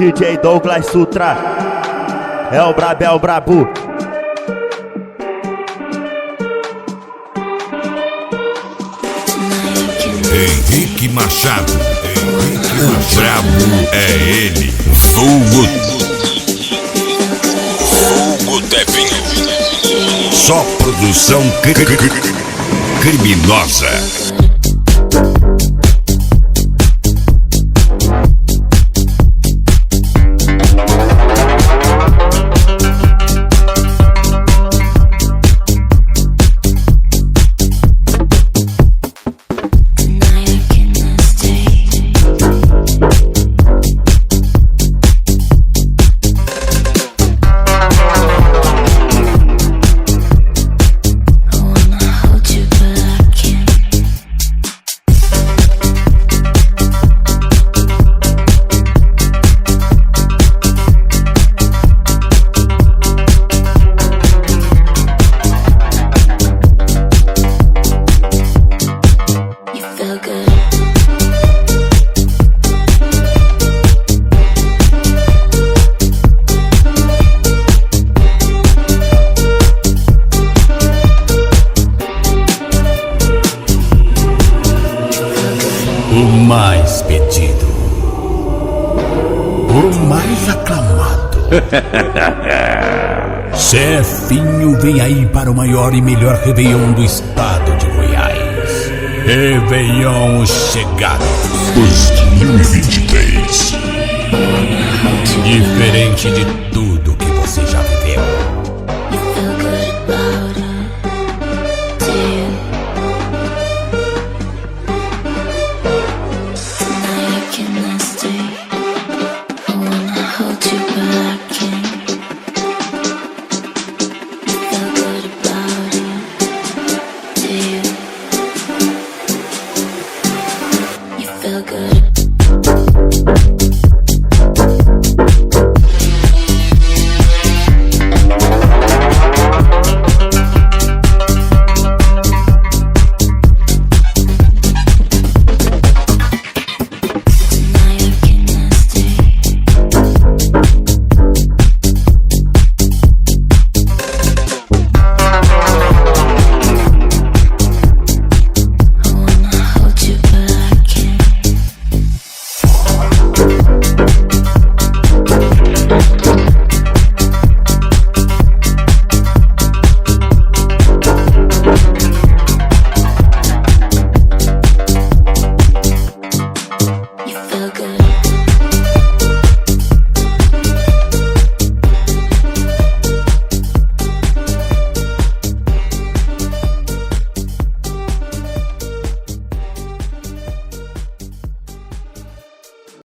DJ Douglas Sutra. É o Brabo, é o Brabo. Henrique Machado. Brabo é ele. Vulgo. Vulgo Tevinho. Só produção criminosa. O mais pedido, o mais aclamado. Tevinho vem aí para o maior e melhor Réveillon do estado de Goiás. Réveillon chegado 2023. Diferente de tudo